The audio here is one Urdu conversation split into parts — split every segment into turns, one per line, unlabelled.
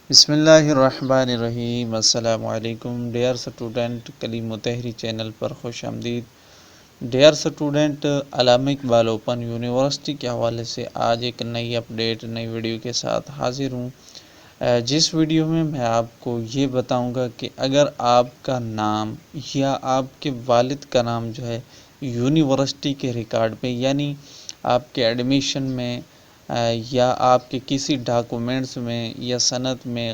بسم اللہ الرحمن الرحیم۔ السلام علیکم ڈیئر سٹوڈنٹ، کلیم و تحری چینل پر خوش آمدید۔ ڈیئر سٹوڈنٹ، علامہ اقبال اوپن یونیورسٹی کے حوالے سے آج ایک نئی اپڈیٹ، نئی ویڈیو کے ساتھ حاضر ہوں، جس ویڈیو میں آپ کو یہ بتاؤں گا کہ اگر آپ کا نام یا آپ کے والد کا نام جو ہے یونیورسٹی کے ریکارڈ میں، یعنی آپ کے ایڈمیشن میں یا آپ کے کسی ڈاکومنٹس میں یا سند میں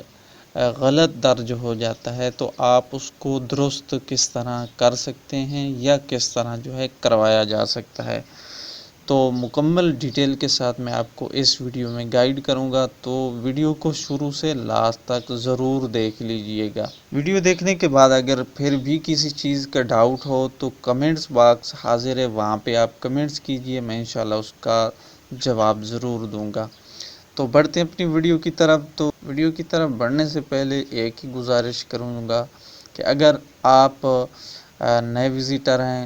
غلط درج ہو جاتا ہے تو آپ اس کو درست کس طرح کر سکتے ہیں یا کس طرح جو ہے کروایا جا سکتا ہے، تو مکمل ڈیٹیل کے ساتھ میں آپ کو اس ویڈیو میں گائیڈ کروں گا، تو ویڈیو کو شروع سے لاسٹ تک ضرور دیکھ لیجئے گا۔ ویڈیو دیکھنے کے بعد اگر پھر بھی کسی چیز کا ڈاؤٹ ہو تو کمنٹس باکس حاضر ہے، وہاں پہ آپ کمنٹس کیجئے، میں انشاءاللہ اس کا جواب ضرور دوں گا۔ تو بڑھتے ہیں اپنی ویڈیو کی طرف۔ تو ویڈیو کی طرف بڑھنے سے پہلے ایک ہی گزارش کروں گا کہ اگر آپ نئے وزیٹر ہیں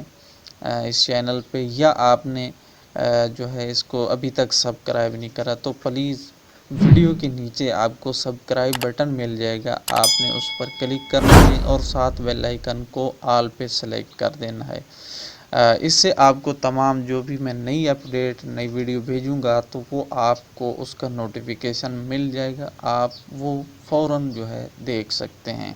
اس چینل پہ یا آپ نے جو ہے اس کو ابھی تک سبسکرائب نہیں کرا تو پلیز ویڈیو کے نیچے آپ کو سبسکرائب بٹن مل جائے گا، آپ نے اس پر کلک کرنا ہے اور ساتھ بیل آئیکن کو آل پہ سلیکٹ کر دینا ہے۔ اس سے آپ کو تمام جو بھی میں نئی اپڈیٹ، نئی ویڈیو بھیجوں گا تو وہ آپ کو اس کا نوٹیفیکیشن مل جائے گا، آپ وہ فوراً جو ہے دیکھ سکتے ہیں۔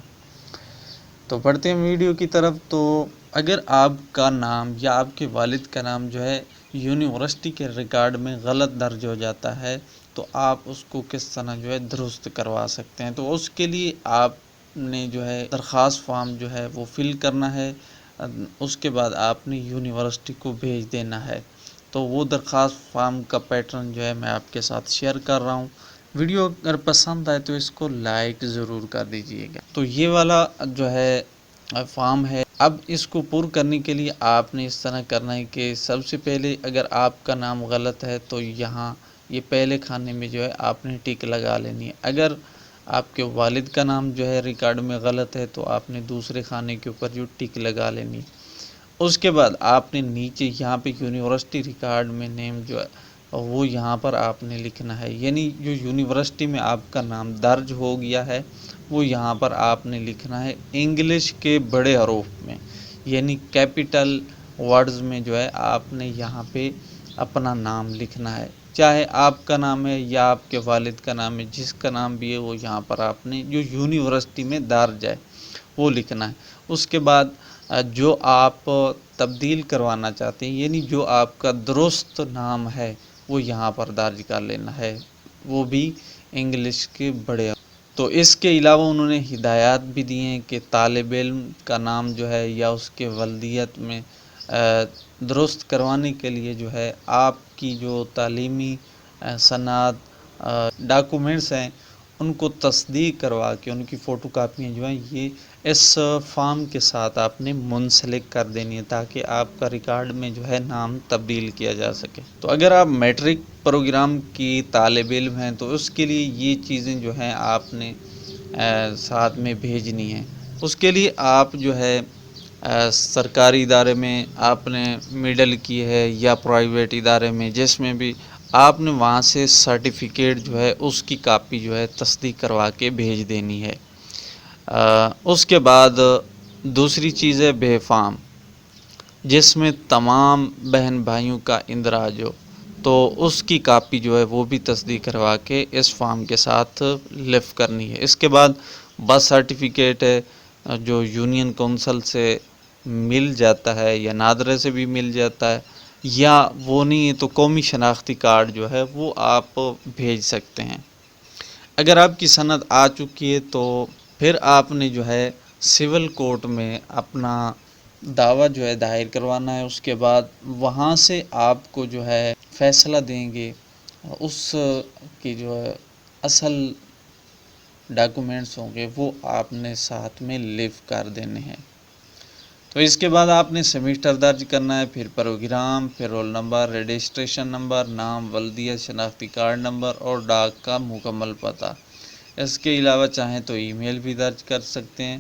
تو بڑھتے ہیں ویڈیو کی طرف۔ تو اگر آپ کا نام یا آپ کے والد کا نام جو ہے یونیورسٹی کے ریکارڈ میں غلط درج ہو جاتا ہے تو آپ اس کو کس طرح جو ہے درست کروا سکتے ہیں، تو اس کے لیے آپ نے جو ہے درخواست فارم جو ہے وہ فل کرنا ہے، اس کے بعد آپ نے یونیورسٹی کو بھیج دینا ہے۔ تو وہ درخواست فارم کا پیٹرن جو ہے میں آپ کے ساتھ شیئر کر رہا ہوں، ویڈیو اگر پسند آئے تو اس کو لائک ضرور کر دیجئے گا۔ تو یہ والا جو ہے فارم ہے، اب اس کو پر کرنے کے لیے آپ نے اس طرح کرنا ہے کہ سب سے پہلے اگر آپ کا نام غلط ہے تو یہاں یہ پہلے خانے میں جو ہے آپ نے ٹک لگا لینی ہے، اگر آپ کے والد کا نام جو ہے ریکارڈ میں غلط ہے تو آپ نے دوسرے خانے کے اوپر جو ٹک لگا لینی ہے۔ اس کے بعد آپ نے نیچے یہاں پہ یونیورسٹی ریکارڈ میں نیم جو ہے وہ یہاں پر آپ نے لکھنا ہے، یعنی جو یونیورسٹی میں آپ کا نام درج ہو گیا ہے وہ یہاں پر آپ نے لکھنا ہے انگلش کے بڑے حروف میں، یعنی کیپٹل ورڈز میں جو ہے آپ نے یہاں پہ اپنا نام لکھنا ہے، چاہے آپ کا نام ہے یا آپ کے والد کا نام ہے، جس کا نام بھی ہے وہ یہاں پر آپ نے جو یونیورسٹی میں درج ہے وہ لکھنا ہے۔ اس کے بعد جو آپ تبدیل کروانا چاہتے ہیں، یعنی جو آپ کا درست نام ہے وہ یہاں پر درج کر لینا ہے، وہ بھی انگلش کے بڑے۔ تو اس کے علاوہ انہوں نے ہدایات بھی دی ہیں کہ طالب علم کا نام جو ہے یا اس کے ولدیت میں درست کروانے کے لیے جو ہے آپ کی جو تعلیمی سند ڈاکومنٹس ہیں ان کو تصدیق کروا کے ان کی فوٹو کاپیاں جو ہیں یہ اس فارم کے ساتھ آپ نے منسلک کر دینی ہے تاکہ آپ کا ریکارڈ میں جو ہے نام تبدیل کیا جا سکے۔ تو اگر آپ میٹرک پروگرام کی طالب علم ہیں تو اس کے لیے یہ چیزیں جو ہیں آپ نے ساتھ میں بھیجنی ہیں۔ اس کے لیے آپ جو ہے سرکاری ادارے میں آپ نے مڈل کی ہے یا پرائیویٹ ادارے میں، جس میں بھی آپ نے وہاں سے سرٹیفکیٹ جو ہے اس کی کاپی جو ہے تصدیق کروا کے بھیج دینی ہے۔ اس کے بعد دوسری چیز ہے بے فارم، جس میں تمام بہن بھائیوں کا اندراج ہو، تو اس کی کاپی جو ہے وہ بھی تصدیق کروا کے اس فارم کے ساتھ لفٹ کرنی ہے۔ اس کے بعد برتھ سرٹیفکیٹ ہے جو یونین کونسل سے مل جاتا ہے یا نادرے سے بھی مل جاتا ہے، یا وہ نہیں ہے تو قومی شناختی کارڈ جو ہے وہ آپ بھیج سکتے ہیں۔ اگر آپ کی سند آ چکی ہے تو پھر آپ نے جو ہے سول کورٹ میں اپنا دعویٰ جو ہے دائر کروانا ہے۔ اس کے بعد وہاں سے آپ کو جو ہے فیصلہ دیں گے، اس کی جو ہے اصل ڈاکومنٹس ہوں گے وہ آپ نے ساتھ میں لفٹ کر دینے ہیں۔ تو اس کے بعد آپ نے سیمیسٹر درج کرنا ہے، پھر پروگرام، پھر رول نمبر، رجسٹریشن نمبر، نام، ولدیت، شناختی کارڈ نمبر اور ڈاک کا مکمل پتہ۔ اس کے علاوہ چاہیں تو ای میل بھی درج کر سکتے ہیں،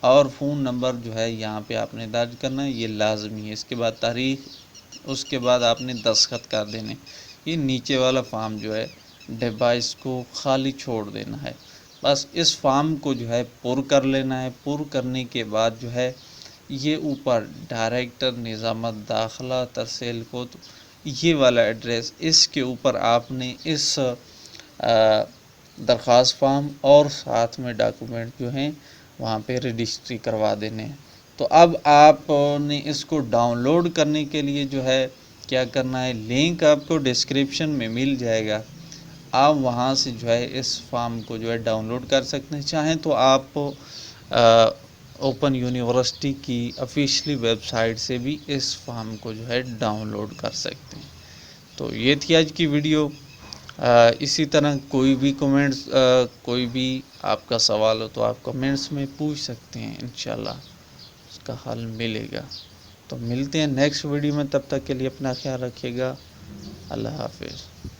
اور فون نمبر جو ہے یہاں پہ آپ نے درج کرنا ہے، یہ لازمی ہے۔ اس کے بعد تاریخ، اس کے بعد آپ نے دستخط کر دینے۔ یہ نیچے والا فارم جو ہے ڈبہ اس کو خالی چھوڑ دینا ہے۔ بس اس فارم کو جو ہے پر کر لینا ہے۔ پر کرنے کے بعد جو ہے یہ اوپر ڈائریکٹر نظامت داخلہ ترسیل کو یہ والا ایڈریس، اس کے اوپر آپ نے اس درخواست فارم اور ساتھ میں ڈاکومنٹ جو ہیں وہاں پہ رجسٹری کروا دینے ہیں۔ تو اب آپ نے اس کو ڈاؤن لوڈ کرنے کے لیے جو ہے کیا کرنا ہے، لنک آپ کو ڈسکرپشن میں مل جائے گا، آپ وہاں سے جو ہے اس فارم کو جو ہے ڈاؤن لوڈ کر سکتے ہیں۔ چاہیں تو آپ اوپن یونیورسٹی کی آفیشلی ویب سائٹ سے بھی اس فارم کو جو ہے ڈاؤن لوڈ کر سکتے ہیں۔ تو یہ تھی آج کی ویڈیو۔ اسی طرح کوئی بھی کومنٹس کوئی بھی آپ کا سوال ہو تو آپ کمنٹس میں پوچھ سکتے ہیں، انشاءاللہ اس کا حل ملے گا۔ تو ملتے ہیں نیکسٹ ویڈیو میں، تب تک کے لیے اپنا خیال رکھیے گا۔ اللہ حافظ۔